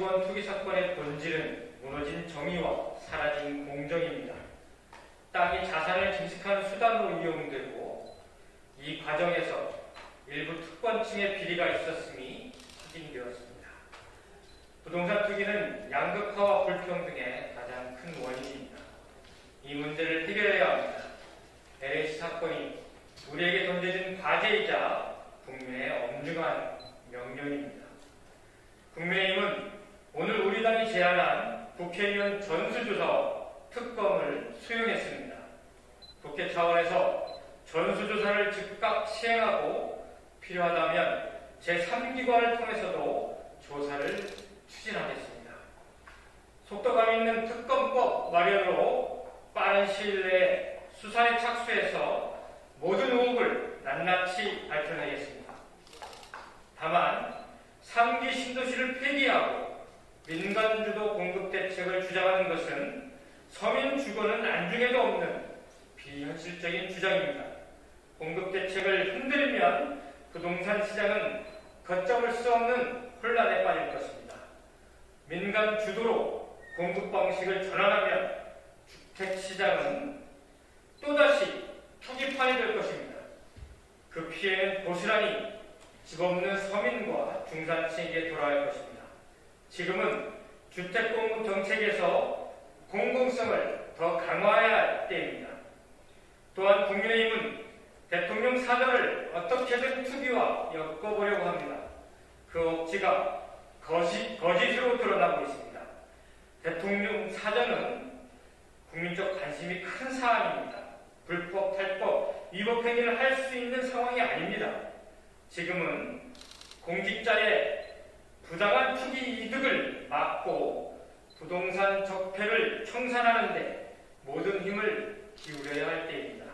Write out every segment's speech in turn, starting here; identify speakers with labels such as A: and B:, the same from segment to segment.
A: 정치권 투기 사건의 본질은 무너진 정의와 사라진 공정입니다. 땅이 자산을 증식하는 수단으로 이용되고 이 과정에서 일부 특권층의 비리가 있었음이 확인되었습니다. 부동산 투기는 양극화와 불평등의 가장 큰 원인입니다. 이 문제를 해결해야 합니다. LH 사건이 우리에게 던져진 과제이자 국민의 엄중한 명령입니다. 국민의힘은 오늘 우리 당이 제안한 국회의원 전수조사와 특검을 수용했습니다. 국회 차원에서 전수조사를 즉각 시행하고 필요하다면 제3기관을 통해서도 조사를 추진하겠습니다. 속도감 있는 특검법 마련으로 빠른 시일 내에 수사에 착수해서 모든 의혹을 낱낱이 밝혀내겠습니다. 다만 3기 신도시를 폐기하고 민간주도 공급대책을 주장하는 것은 서민 주거는 안중에도 없는 비현실적인 주장입니다. 공급대책을 흔들면 부동산 시장은 걷잡을 수 없는 혼란에 빠질 것입니다. 민간 주도로 공급 방식을 전환하면 주택시장은 또다시 투기판이 될 것입니다. 그 피해는 고스란히 집 없는 서민과 중산층에게 돌아갈 것입니다. 지금은 주택공급 정책에서 공공성을 더 강화해야 할 때입니다. 또한 국민의힘은 대통령 사저를 어떻게든 투기와 엮어보려고 합니다. 그 억지가 거짓으로 드러나고 있습니다. 대통령 사저는 국민적 관심이 큰 사안입니다. 불법, 탈법, 위법 행위를 할 수 있는 상황이 아닙니다. 지금은 공직자의 부당한 투기 이득을 막고 부동산 적폐를 청산하는 데 모든 힘을 기울여야 할 때입니다.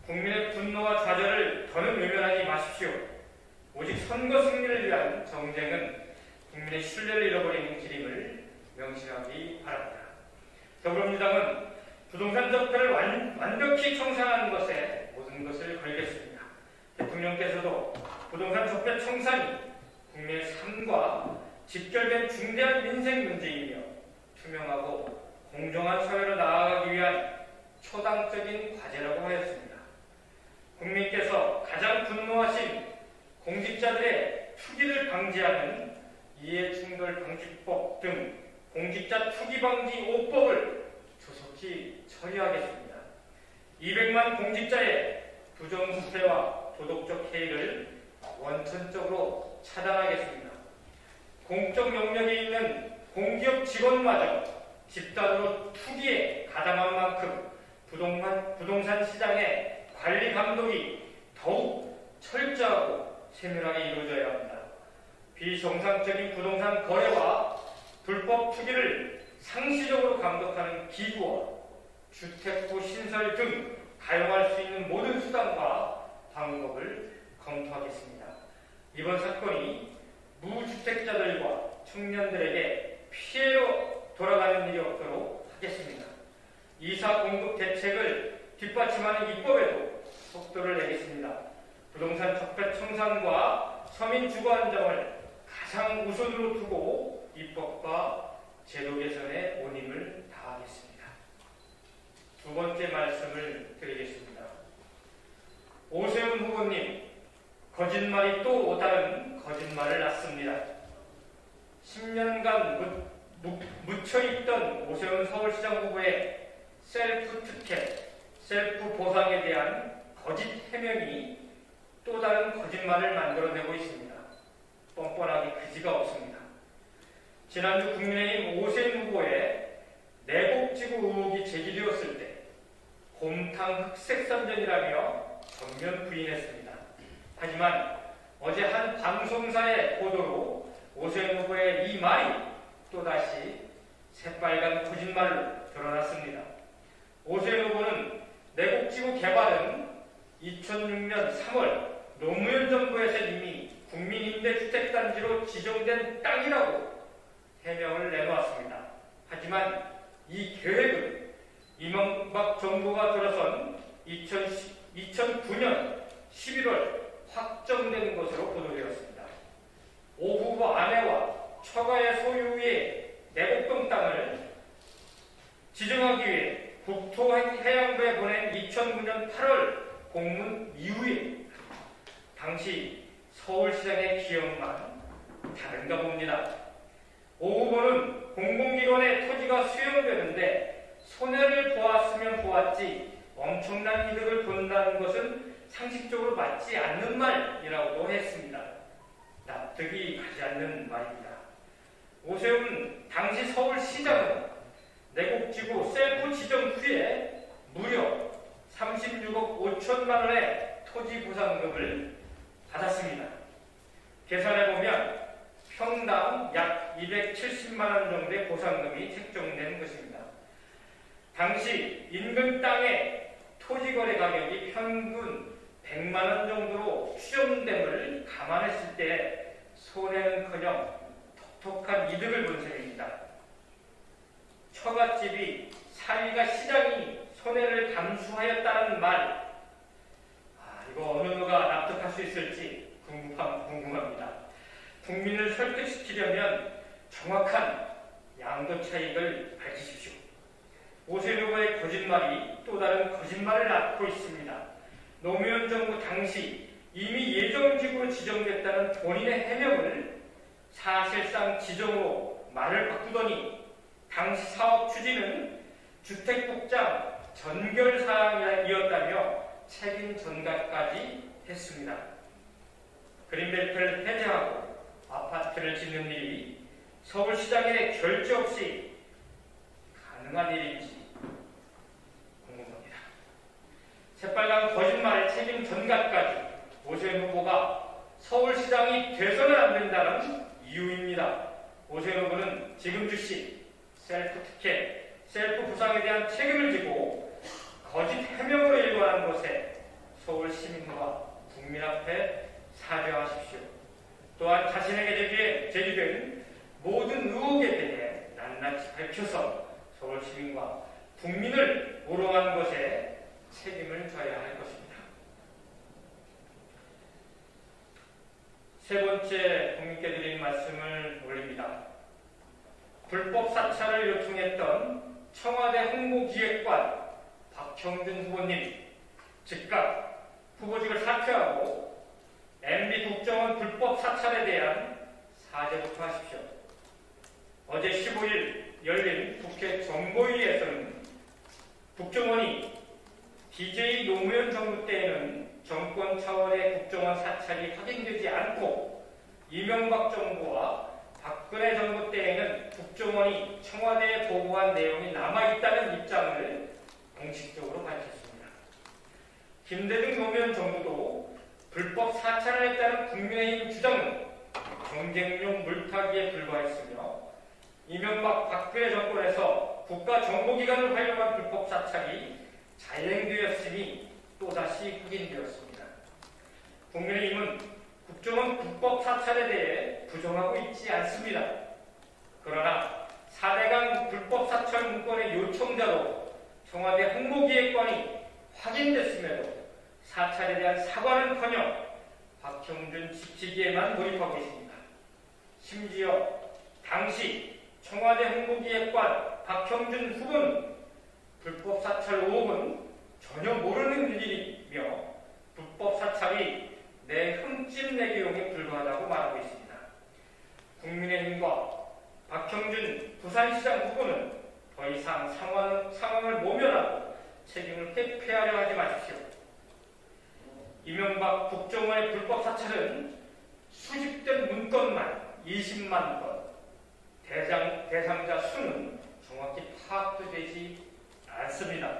A: 국민의 분노와 좌절을 더는 외면하지 마십시오. 오직 선거 승리를 위한 정쟁은 국민의 신뢰를 잃어버리는 길임을 명심하기 바랍니다. 더불어민주당은 부동산 적폐를 완벽히 청산하는 것에 모든 것을 걸겠습니다. 대통령께서도 부동산 적폐 청산이 국민의 삶과 직결된 중대한 민생 문제이며 투명하고 공정한 사회로 나아가기 위한 초당적인 과제라고 하였습니다. 국민께서 가장 분노하신 공직자들의 투기를 방지하는 이해충돌방지법 등 공직자 투기방지 5법을 조속히 처리하겠습니다. 200만 공직자의 부정부패와 도덕적 해이를 원천적으로 차단하겠습니다. 공적 영역에 있는 공기업 직원마저 집단으로 투기에 가담한 만큼 부동산 시장의 관리 감독이 더욱 철저하고 세밀하게 이루어져야 합니다. 비정상적인 부동산 거래와 불법 투기를 상시적으로 감독하는 기구와 주택부 신설 등 가용할 수 있는 모든 수단과 방법을 검토하겠습니다. 이번 사건이 무주택자들과 청년들에게 피해로 돌아가는 일이 없도록 하겠습니다. 이사 공급 대책을 뒷받침하는 입법에도 속도를 내겠습니다. 부동산 적폐 청산과 서민 주거 안정을 가장 우선으로 두고 입법과 제도 개선에 온 힘을 다하겠습니다. 두 번째 말씀을 드리겠습니다. 오세훈 후보님, 거짓말이 또 다른 거짓말을 낳습니다. 10년간 묻혀있던 오세훈 서울시장 후보의 셀프 특혜, 셀프 보상에 대한 거짓 해명이 또 다른 거짓말을 만들어내고 있습니다. 뻔뻔하기 그지가 없습니다. 지난주 국민의힘 오세훈 후보의 내곡지구 의혹이 제기되었을 때 곰탕 흑색선전이라며 전면 부인했습니다. 하지만 어제 한 방송사의 보도로 오세훈 후보의 이 말이 또다시 새빨간 거짓말로 드러났습니다. 오세훈 후보는 내곡지구 개발은 2006년 3월 노무현 정부에서 이미 국민임대주택단지로 지정된 땅이라고 해명을 내놓았습니다. 하지만 이 계획은 이명박 정부가 들어선 2009년 11월 확정된 것으로 보도되었습니다. 오 후보 아내와 처가의 소유의 내곡동 땅을 지정하기 위해 국토해양부에 보낸 2009년 8월 공문 이후에 당시 서울시장의 기억만 다른가 봅니다. 5 후보는 공공기관의 토지가 수용되는데 손해를 보았으면 보았지 엄청난 이득을 본다는 것은 상식적으로 맞지 않는 말이라고도 했습니다. 납득이 가지 않는 말입니다. 오세훈 당시 서울시장은 내곡지구 셀프 지정 후에 무려 36억 5천만 원의 토지 보상금을 받았습니다. 계산해보면 평당 약 270만 원 정도의 보상금이 책정된 것입니다. 당시 인근 땅의 토지거래 가격이 평균 100만 원 정도로 추정됨을 감안했을 때 손해는커녕 톡톡한 이득을 본 셈입니다. 처갓집이 사위가 시장이 손해를 감수하였다는 말, 이거 어느 누가 납득할 수 있을지 궁금합니다. 국민을 설득시키려면 정확한 양도 차익을 밝히십시오. 오세훈 후보의 거짓말이 또 다른 거짓말을 낳고 있습니다. 노무현 정부 당시 이미 예정지구로 지정됐다는 본인의 해명을 사실상 지정으로 말을 바꾸더니 당시 사업 추진은 주택국장 전결 사항이었다며 책임 전가까지 했습니다. 그린벨트를 해제하고 아파트를 짓는 일이 서울시장의 결재 없이 가능한 일인지 궁금합니다. 새빨간 거짓말의 책임 전가까지 오세훈 후보가 서울시장이 돼서는 안 된다는 이유입니다. 오세훈 후보는 지금 주식, 셀프 특혜, 셀프 부상에 대한 책임을 지고 거짓 해명으로 일관한 것에 서울 시민과 국민 앞에 사죄하십시오. 또한 자신에게 제기된 모든 의혹에 대해 낱낱이 밝혀서 서울 시민과 국민을 우롱한 것에 책임을 져야 할 것입니다. 세 번째 국민께 드린 말씀을 올립니다. 불법 사찰을 요청했던 청와대 홍보기획관 박형준 후보님 즉각 후보직을 사퇴하고 MB 국정원 불법 사찰에 대한 사죄부터 하십시오. 어제 15일 열린 국회 정보위에서는 국정원이 DJ 노무현 정부 때에는 정권 차원의 국정원 사찰이 확인되지 않고 이명박 정부와 박근혜 정부 때에는 국정원이 청와대에 보고한 내용이 남아있다는 입장을 공식적으로 밝혔습니다. 김대중 노무현 정부도 불법 사찰을 했다는 국민의힘 주장은 경쟁용 물타기에 불과했으며 이명박 박근혜 정권에서 국가정보기관을 활용한 불법 사찰이 자행되었으니 또다시 확인되었습니다. 국민의힘은 국정원 불법 사찰에 대해 부정하고 있지 않습니다. 그러나 4대강 불법 사찰 문건의 요청자로 청와대 홍보기획관이 확인됐음에도 사찰에 대한 사과는커녕 박형준 지키기에만 몰입하고 있습니다. 심지어 당시 청와대 홍보기획관 박형준 후보는 불법 사찰 의혹은 전혀 모르는 일이며 불법 사찰이 내 흠집 내기용에 불과하다고 말하고 있습니다. 국민의힘과 박형준 부산시장 후보는 더 이상 상황을 모면하고 책임을 회피하려 하지 마십시오. 이명박 국정원의 불법 사찰은 수집된 문건만 20만 건, 대상자 수는 정확히 파악도 되지 않습니다.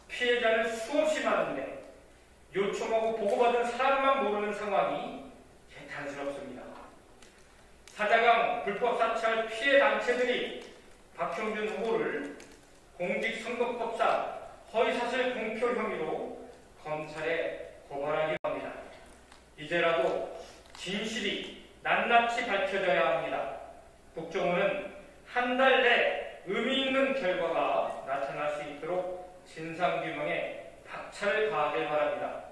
A: 피해자는 수없이 많은데 요청하고 보고받은 사람만 모르는 상황이 개탄스럽습니다. 4대강 불법 사찰 피해 단체들이 박형준 후보를 공직선거법상 허위사실 공표 혐의로 검찰에 고발하기로 합니다. 이제라도 진실이 낱낱이 밝혀져야 합니다. 국정원은 한 달 내 의미 있는 결과가 나타날 수 있도록 진상규명에 박차를 가하길 바랍니다.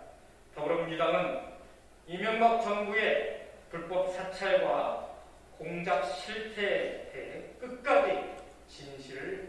A: 더불어민주당은 이명박 정부의 불법 사찰과 공작 실태에 대해 끝까지 진실을